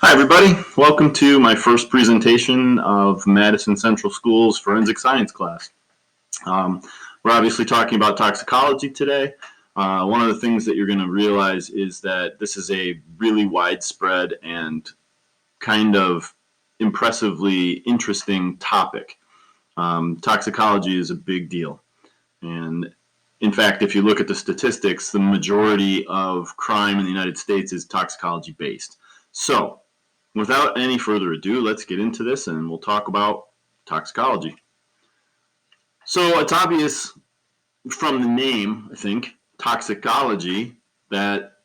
Hi, everybody. Welcome to my first presentation of Madison Central School's forensic science class. We're obviously talking about toxicology today. One of the things that you're going to realize is that this is a really widespread and kind of impressively interesting topic. Toxicology is a big deal. And in fact, if you look at the statistics, the majority of crime in the United States is toxicology based. So, without any further ado, let's get into this and we'll talk about toxicology. So it's obvious from the name, I think, toxicology, that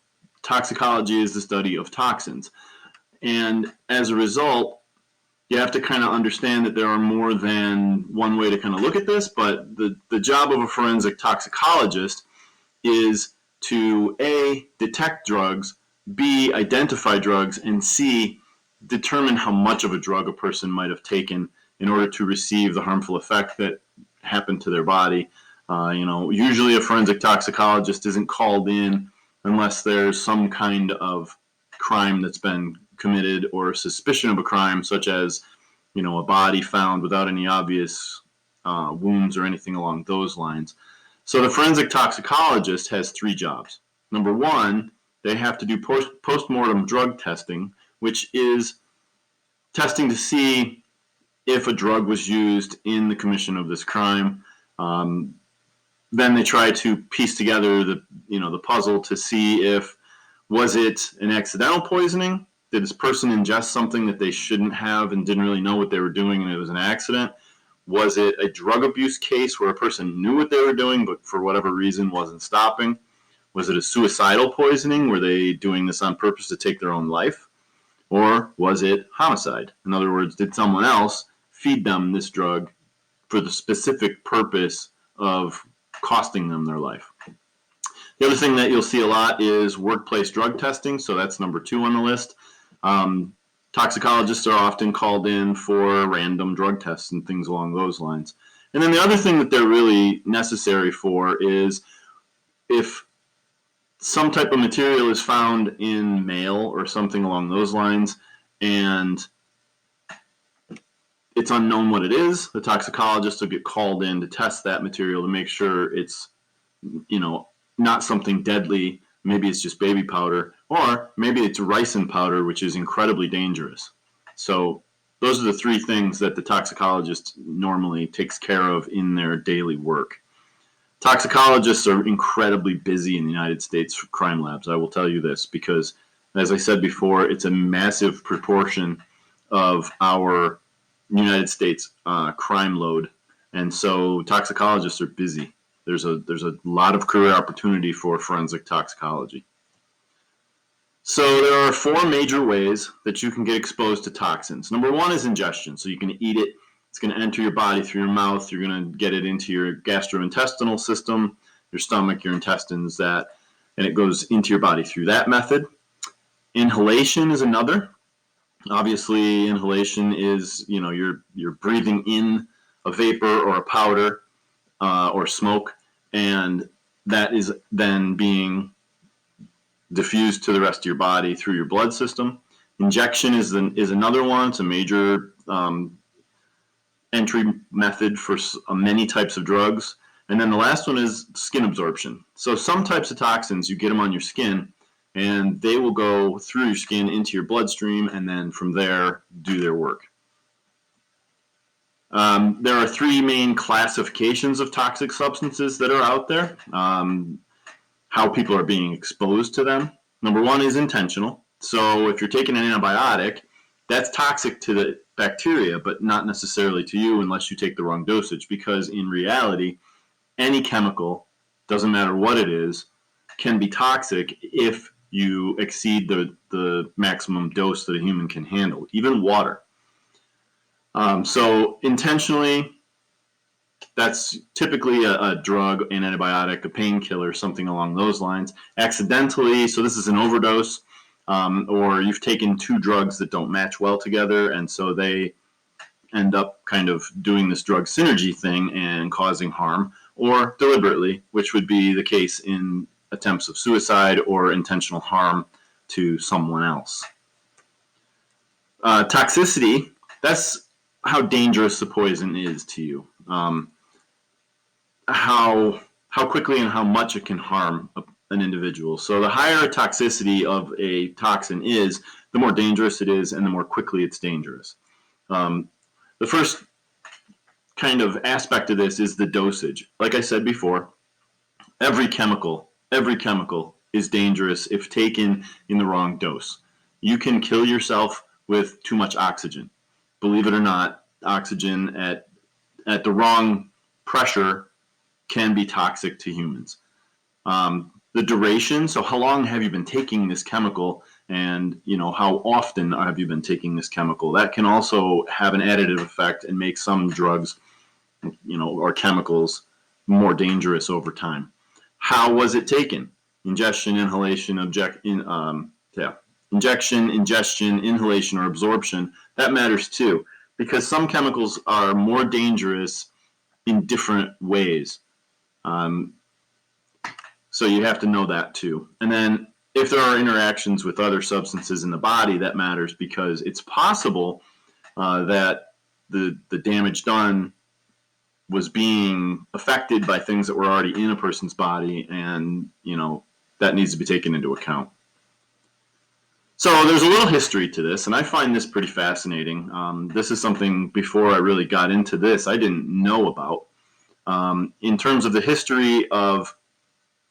toxicology is the study of toxins. And as a result, you have to kind of understand that there are more than one way to kind of look at this, but the job of a forensic toxicologist is to A, detect drugs, B, identify drugs, and C, determine how much of a drug a person might have taken in order to receive the harmful effect that happened to their body. Usually a forensic toxicologist isn't called in unless there's some kind of crime that's been committed or suspicion of a crime, such as, a body found without any obvious wounds or anything along those lines. So the forensic toxicologist has three jobs. Number one, they have to do post-mortem drug testing, which is testing to see if a drug was used in the commission of this crime. Then they try to piece together the puzzle to see if was it an accidental poisoning? Did this person ingest something that they shouldn't have and didn't really know what they were doing and it was an accident? Was it a drug abuse case where a person knew what they were doing but for whatever reason wasn't stopping? Was it a suicidal poisoning? Were they doing this on purpose to take their own life? Or was it homicide? In other words, did someone else feed them this drug for the specific purpose of costing them their life? The other thing that you'll see a lot is workplace drug testing, so that's number two on the list. Toxicologists are often called in for random drug tests and things along those lines. And then the other thing that they're really necessary for is if some type of material is found in mail or something along those lines and it's unknown what it is, the toxicologist will get called in to test that material to make sure it's, not something deadly. Maybe it's just baby powder, or maybe it's ricin powder, which is incredibly dangerous. So those are the three things that the toxicologist normally takes care of in their daily work. Toxicologists are incredibly busy in the United States crime labs. I will tell you this because, as I said before, it's a massive proportion of our United States crime load, and so toxicologists are busy. There's a lot of career opportunity for forensic toxicology. So there are four major ways that you can get exposed to toxins. Number one is ingestion. So you can eat it. It's going to enter your body through your mouth. You're going to get it into your gastrointestinal system, your stomach, your intestines, and it goes into your body through that method. Inhalation is another. Obviously, inhalation is, you're breathing in a vapor or a powder or smoke, and that is then being diffused to the rest of your body through your blood system. Injection is another one. It's a major entry method for many types of drugs. And then the last one is skin absorption. So some types of toxins, you get them on your skin, and they will go through your skin into your bloodstream, and then from there do their work. There are three main classifications of toxic substances that are out there. How people are being exposed to them. Number one is intentional. So if you're taking an antibiotic, that's toxic to the bacteria, but not necessarily to you unless you take the wrong dosage, because in reality, any chemical, doesn't matter what it is, can be toxic if you exceed the maximum dose that a human can handle, even water. So intentionally, that's typically a drug, an antibiotic, a painkiller, something along those lines. Accidentally, so this is an overdose, or you've taken two drugs that don't match well together, and so they end up kind of doing this drug synergy thing and causing harm, or deliberately, which would be the case in attempts of suicide or intentional harm to someone else. Toxicity, that's how dangerous the poison is to you. How quickly and how much it can harm an individual. So the higher toxicity of a toxin is, the more dangerous it is, and the more quickly it's dangerous. The first kind of aspect of this is the dosage. Like I said before, every chemical is dangerous if taken in the wrong dose. You can kill yourself with too much oxygen. Believe it or not, oxygen at the wrong pressure can be toxic to humans. The duration, so how long have you been taking this chemical, and how often have you been taking this chemical? That can also have an additive effect and make some drugs, or chemicals more dangerous over time. How was it taken? Ingestion, inhalation, injection, ingestion, inhalation, or absorption. That matters too, because some chemicals are more dangerous in different ways. So you have to know that too. And then if there are interactions with other substances in the body, that matters, because it's possible that the damage done was being affected by things that were already in a person's body, and that needs to be taken into account. So there's a little history to this, and I find this pretty fascinating. This is something, before I really got into this, I didn't know about. In terms of the history of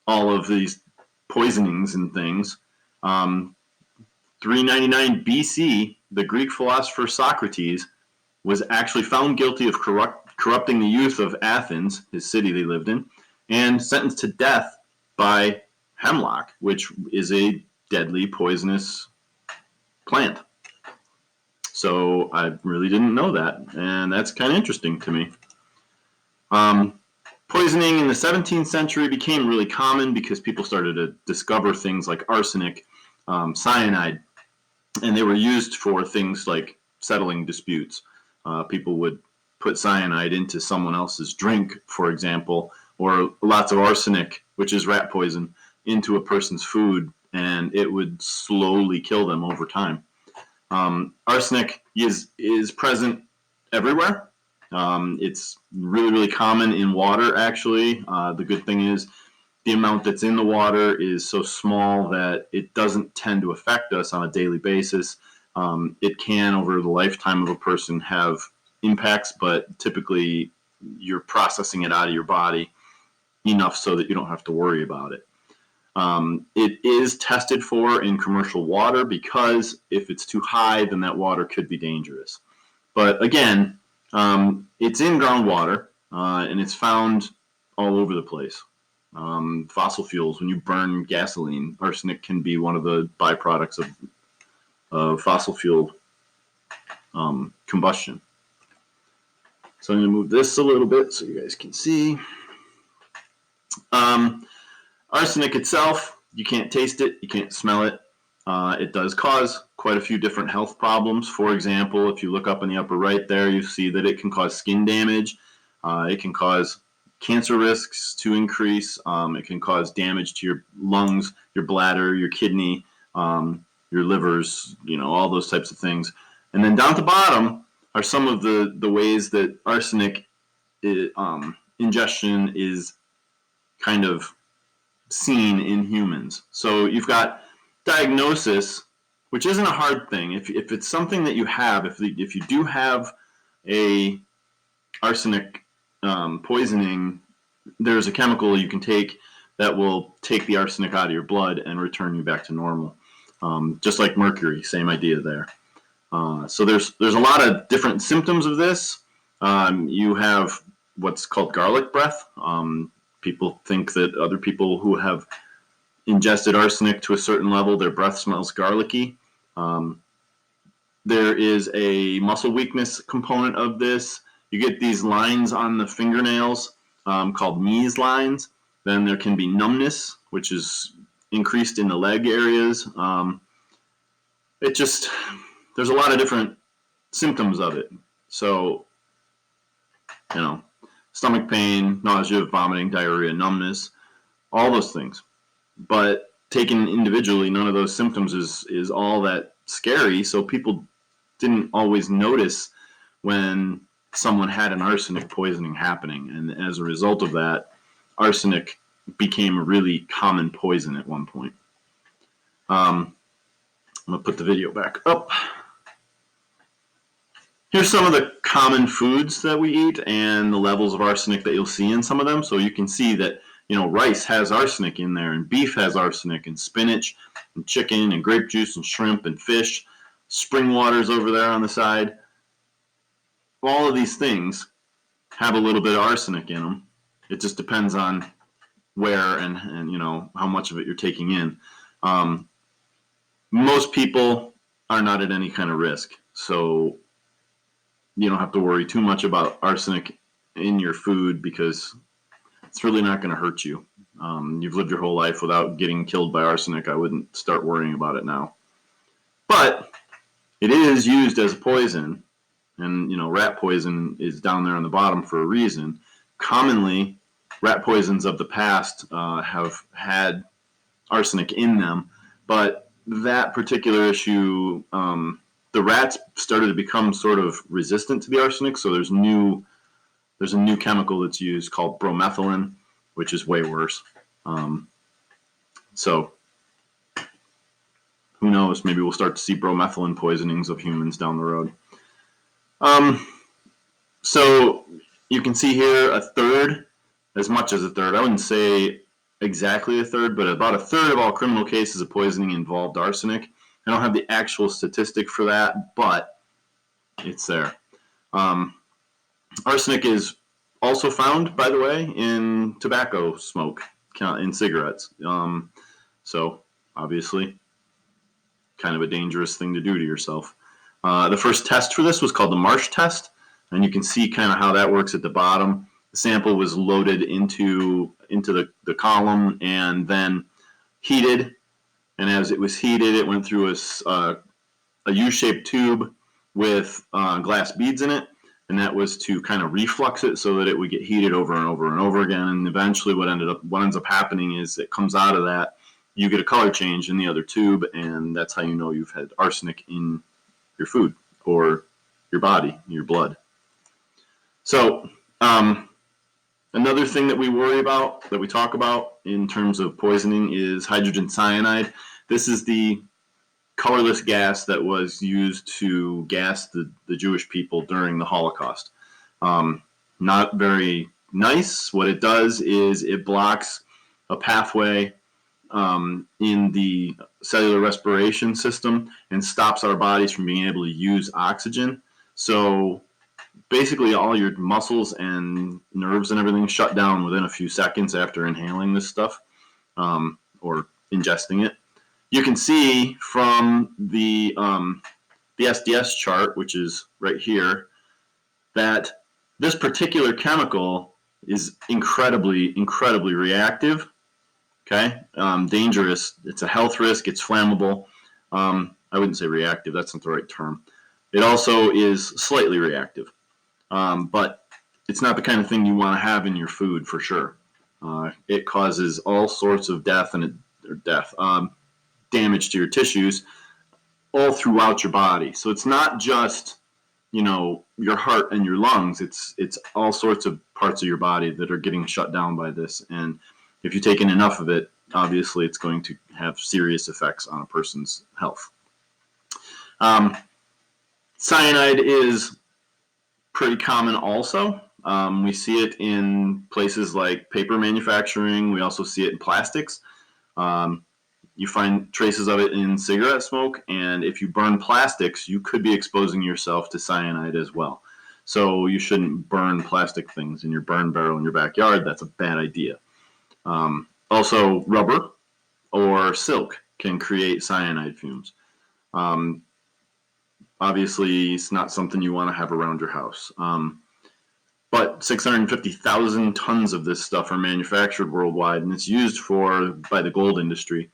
all of these poisonings and things, 399 BC, the Greek philosopher Socrates was actually found guilty of corrupting the youth of Athens, his city they lived in, and sentenced to death by hemlock, which is a deadly poisonous plant. So I really didn't know that, and that's kind of interesting to me. Poisoning in the 17th century became really common because people started to discover things like arsenic, cyanide, and they were used for things like settling disputes. People would put cyanide into someone else's drink, for example, or lots of arsenic, which is rat poison, into a person's food, and it would slowly kill them over time. Arsenic is present everywhere. It's really, really common in water, actually. The good thing is the amount that's in the water is so small that it doesn't tend to affect us on a daily basis. It can, over the lifetime of a person, have impacts, but typically you're processing it out of your body enough so that you don't have to worry about it. It is tested for in commercial water, because if it's too high, then that water could be dangerous. But again, it's in groundwater, and it's found all over the place. Fossil fuels, when you burn gasoline, arsenic can be one of the byproducts of fossil fuel combustion. So I'm going to move this a little bit so you guys can see. Arsenic itself, you can't taste it, you can't smell it. It does cause quite a few different health problems. For example, if you look up in the upper right there, you see that it can cause skin damage. It can cause cancer risks to increase. It can cause damage to your lungs, your bladder, your kidney, your livers, all those types of things. And then down at the bottom are some of the ways that arsenic ingestion is kind of seen in humans. So you've got diagnosis, which isn't a hard thing. If it's something that you have, if you do have a arsenic poisoning, there's a chemical you can take that will take the arsenic out of your blood and return you back to normal. Just like mercury, same idea there. So there's a lot of different symptoms of this. You have what's called garlic breath. People think that other people who have ingested arsenic to a certain level, their breath smells garlicky. There is a muscle weakness component of this. You get these lines on the fingernails called Mees lines. Then there can be numbness, which is increased in the leg areas. There's a lot of different symptoms of it. So, stomach pain, nausea, vomiting, diarrhea, numbness, all those things. But taken individually, none of those symptoms is all that scary, so people didn't always notice when someone had an arsenic poisoning happening. And as a result of that, arsenic became a really common poison at one point. I'm going to put the video back up. Here's some of the common foods that we eat and the levels of arsenic that you'll see in some of them. So you can see that, rice has arsenic in there, and beef has arsenic, and spinach, and chicken, and grape juice, and shrimp, and fish. Spring water's over there on the side. All of these things have a little bit of arsenic in them. It just depends on where and how much of it you're taking in. Most people are not at any kind of risk, so you don't have to worry too much about arsenic in your food because it's really not going to hurt you. You've lived your whole life without getting killed by arsenic. I wouldn't start worrying about it now. But it is used as a poison, and rat poison is down there on the bottom for a reason. Commonly, rat poisons of the past have had arsenic in them, but that particular issue, the rats started to become sort of resistant to the arsenic, so there's a new chemical that's used called bromethylene, which is way worse. So who knows? Maybe we'll start to see bromethylene poisonings of humans down the road. So you can see here a third, as much as a third. I wouldn't say exactly a third, but about a third of all criminal cases of poisoning involved arsenic. I don't have the actual statistic for that, but it's there. Arsenic is also found, by the way, in tobacco smoke, in cigarettes. So obviously, kind of a dangerous thing to do to yourself. The first test for this was called the Marsh test, and you can see kind of how that works at the bottom. The sample was loaded into the column and then heated, and as it was heated, it went through a U-shaped tube with glass beads in it, and that was to kind of reflux it so that it would get heated over and over and over again. And eventually what ends up happening is it comes out of that, you get a color change in the other tube, and that's how you know you've had arsenic in your food or your body, your blood. So another thing that we worry about, that we talk about in terms of poisoning, is hydrogen cyanide. This is the colorless gas that was used to gas the Jewish people during the Holocaust. Not very nice. What it does is it blocks a pathway in the cellular respiration system and stops our bodies from being able to use oxygen. So basically all your muscles and nerves and everything shut down within a few seconds after inhaling this stuff or ingesting it. You can see from the SDS chart, which is right here, that this particular chemical is incredibly reactive. Okay, dangerous. It's a health risk. It's flammable. I wouldn't say reactive. That's not the right term. It also is slightly reactive, but it's not the kind of thing you want to have in your food for sure. It causes all sorts of damage to your tissues all throughout your body. So it's not just your heart and your lungs. It's all sorts of parts of your body that are getting shut down by this. And if you take in enough of it, obviously it's going to have serious effects on a person's health. Cyanide is pretty common also. We see it in places like paper manufacturing. We also see it in plastics. You find traces of it in cigarette smoke, and if you burn plastics, you could be exposing yourself to cyanide as well. So you shouldn't burn plastic things in your burn barrel in your backyard. That's a bad idea. Also, rubber or silk can create cyanide fumes. Obviously, it's not something you want to have around your house. But 650,000 tons of this stuff are manufactured worldwide, and it's used by the gold industry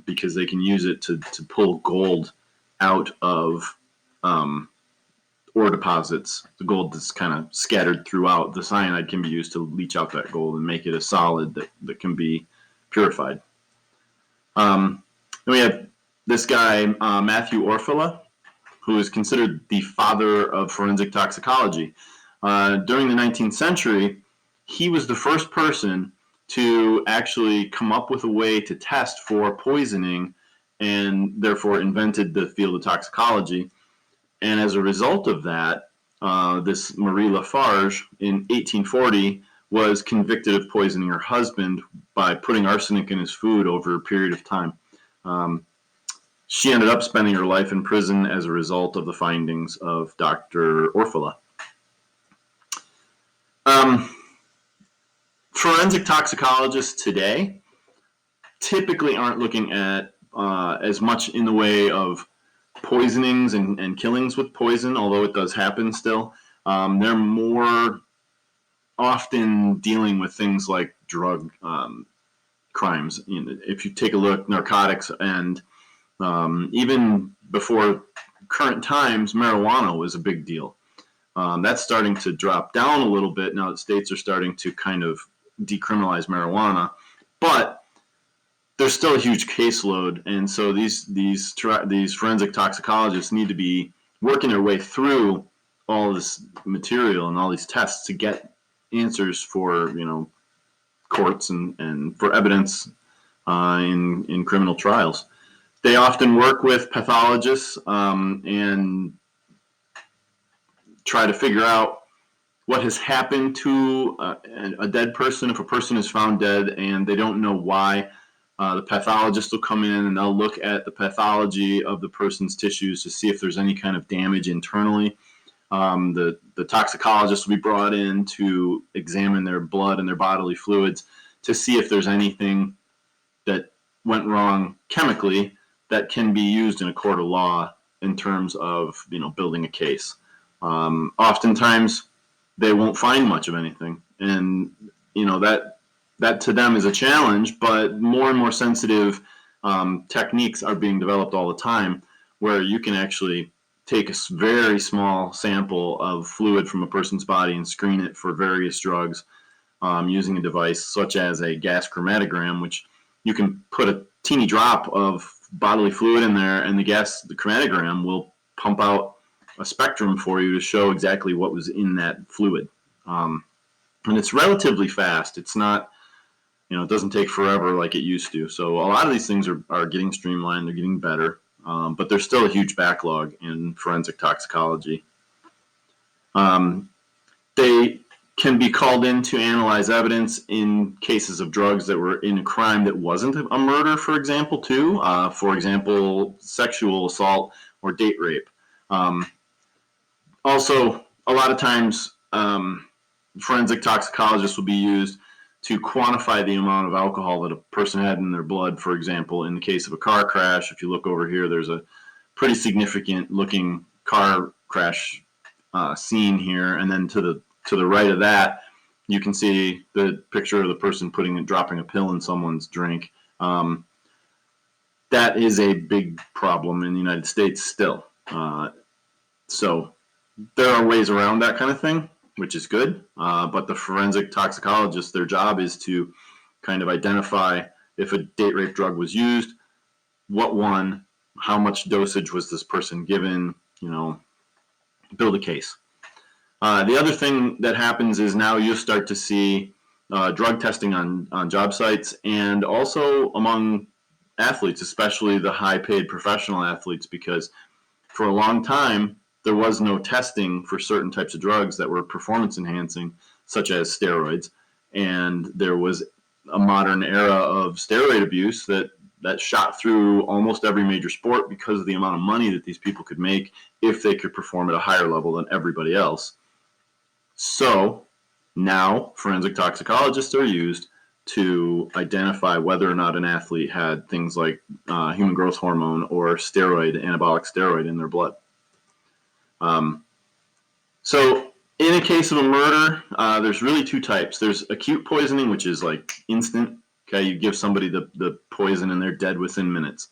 because they can use it to pull gold out of ore deposits. The gold that's kind of scattered throughout. The cyanide can be used to leach out that gold and make it a solid that can be purified. Then we have this guy, Matthew Orfila. who is considered the father of forensic toxicology. During the 19th century, he was the first person to actually come up with a way to test for poisoning, and therefore invented the field of toxicology. And as a result of that, this Marie Lafarge in 1840 was convicted of poisoning her husband by putting arsenic in his food over a period of time. She ended up spending her life in prison as a result of the findings of Dr. Orfila. Forensic toxicologists today typically aren't looking at as much in the way of poisonings and killings with poison, although it does happen still. They're more often dealing with things like drug crimes. If you take a look, narcotics, and even before current times, marijuana was a big deal. That's starting to drop down a little bit now that states are starting to kind of decriminalize marijuana, but there's still a huge caseload, and so these forensic toxicologists need to be working their way through all this material and all these tests to get answers for courts and for evidence in criminal trials. They often work with pathologists and try to figure out what has happened to a dead person. If a person is found dead and they don't know why, the pathologist will come in and they'll look at the pathology of the person's tissues to see if there's any kind of damage internally. The toxicologist will be brought in to examine their blood and their bodily fluids to see if there's anything that went wrong chemically that can be used in a court of law in terms of building a case. Oftentimes they won't find much of anything, and that to them is a challenge, but more and more sensitive techniques are being developed all the time where you can actually take a very small sample of fluid from a person's body and screen it for various drugs using a device such as a gas chromatogram, which you can put a teeny drop of bodily fluid in there, and the chromatogram will pump out a spectrum for you to show exactly what was in that fluid. And it's relatively fast. It's not, it doesn't take forever like it used to. So a lot of these things are getting streamlined. They're getting better. But there's still a huge backlog in forensic toxicology. They can be called in to analyze evidence in cases of drugs that were in a crime that wasn't a murder, for example, too. For example, sexual assault or date rape. Also, a lot of times, forensic toxicologists will be used to quantify the amount of alcohol that a person had in their blood. For example, in the case of a car crash, if you look over here, there's a pretty significant looking car crash scene here, and then to the right of that, you can see the picture of the person dropping a pill in someone's drink. That is a big problem in the United States still. So there are ways around that kind of thing, which is good. But the forensic toxicologists, their job is to kind of identify if a date rape drug was used, what one, how much dosage was this person given, build a case. The other thing that happens is now you start to see drug testing on job sites and also among athletes, especially the high-paid professional athletes, because for a long time, there was no testing for certain types of drugs that were performance-enhancing, such as steroids, and there was a modern era of steroid abuse that shot through almost every major sport because of the amount of money that these people could make if they could perform at a higher level than everybody else. So now forensic toxicologists are used to identify whether or not an athlete had things like human growth hormone or anabolic steroid in their blood. So in a case of a murder, there's really two types. There's acute poisoning, which is like instant. Okay, you give somebody the poison and they're dead within minutes.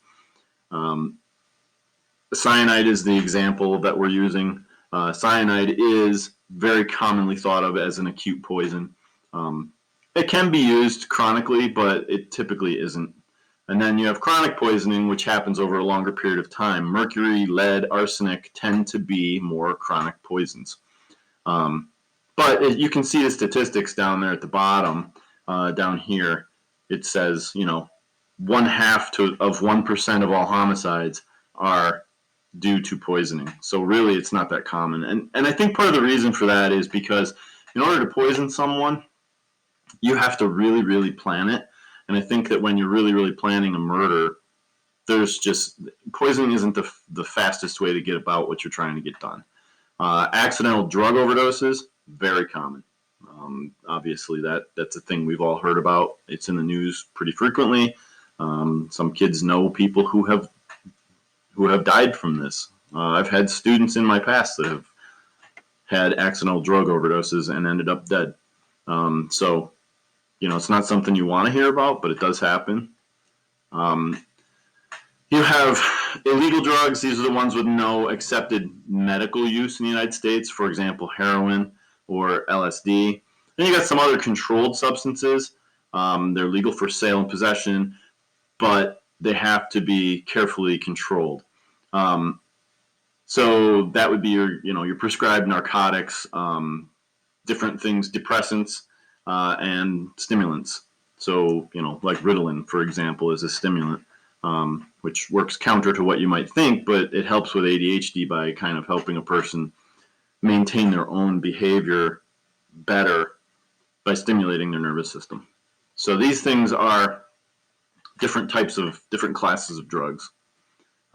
Cyanide is the example that we're using. Cyanide is very commonly thought of as an acute poison. It can be used chronically, but it typically isn't. And then you have chronic poisoning, which happens over a longer period of time. Mercury, lead, arsenic tend to be more chronic poisons. But you can see the statistics down there at the bottom, down here. It says, 1/2 of 1% of all homicides are due to poisoning. So really, it's not that common. And I think part of the reason for that is because in order to poison someone, you have to really, really plan it. And I think that when you're really, really planning a murder, poisoning isn't the fastest way to get about what you're trying to get done. Accidental drug overdoses, very common. Obviously, that's a thing we've all heard about. It's in the news pretty frequently. Some kids know people who have died from this. I've had students in my past that have had accidental drug overdoses and ended up dead. So, it's not something you want to hear about, but it does happen. You have illegal drugs. These are the ones with no accepted medical use in the United States. For example, heroin or LSD. Then you got some other controlled substances. They're legal for sale and possession, but they have to be carefully controlled. So that would be your prescribed narcotics, different things, depressants, and stimulants. So, like Ritalin, for example, is a stimulant, which works counter to what you might think, but it helps with ADHD by kind of helping a person maintain their own behavior better by stimulating their nervous system. So these things are different classes of drugs.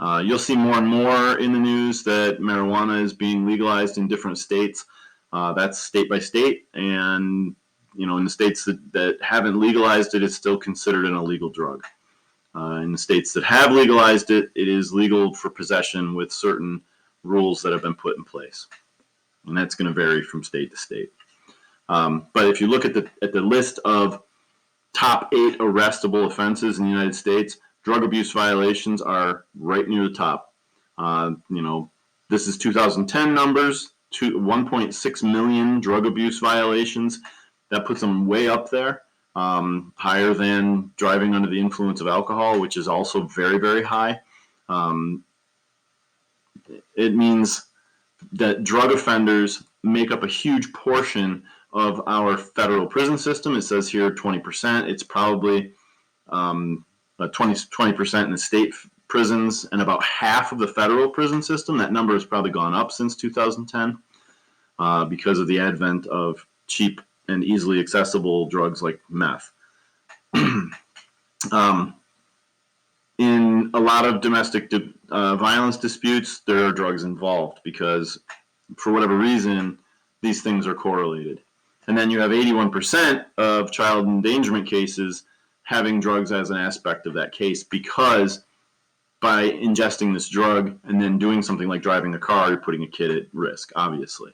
You'll see more and more in the news that marijuana is being legalized in different states. That's state by state, and in the states that haven't legalized it, it's still considered an illegal drug. In the states that have legalized it, it is legal for possession with certain rules that have been put in place, and that's going to vary from state to state. But if you look at the list of top 8 arrestable offenses in the United States, drug abuse violations are right near the top. This is 2010 numbers, 1.6 million drug abuse violations. That puts them way up there, higher than driving under the influence of alcohol, which is also very, very high. It means that drug offenders make up a huge portion of our federal prison system. It says here 20%. It's probably 20% in the state prisons and about half of the federal prison system. That number has probably gone up since 2010 because of the advent of cheap and easily accessible drugs like meth. In a lot of domestic violence disputes, there are drugs involved because, for whatever reason, these things are correlated. And then you have 81% of child endangerment cases having drugs as an aspect of that case, because by ingesting this drug and then doing something like driving a car, you're putting a kid at risk, obviously.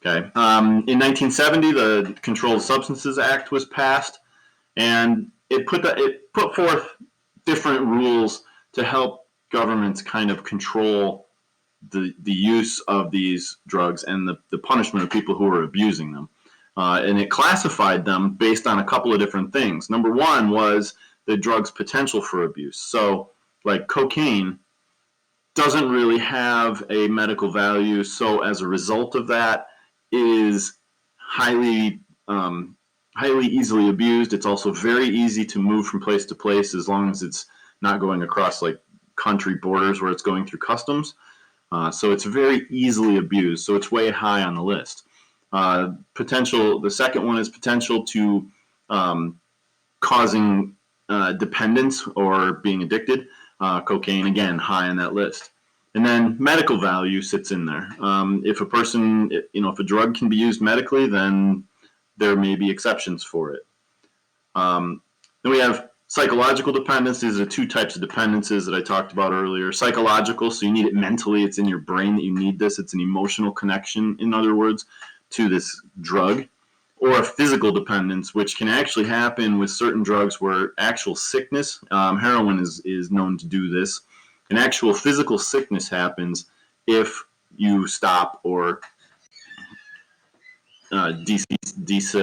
Okay. In 1970, the Controlled Substances Act was passed, and it put forth different rules to help governments kind of control the use of these drugs and the punishment of people who are abusing them. And it classified them based on a couple of different things. Number one was the drug's potential for abuse. So, like cocaine doesn't really have a medical value, so as a result of that, it is highly easily abused. It's also very easy to move from place to place as long as it's not going across like country borders where it's going through customs. So it's very easily abused. So it's way high on the list. The second one is potential to causing dependence or being addicted. Cocaine, again, high on that list. And then medical value sits in there. If a drug can be used medically, then there may be exceptions for it. Then we have psychological dependence. These are the 2 types of dependencies that I talked about earlier. Psychological, so you need it mentally. It's in your brain that you need this. It's an emotional connection, in other words, to this drug. Or a physical dependence, which can actually happen with certain drugs where actual sickness, heroin is known to do this, an actual physical sickness happens if you stop or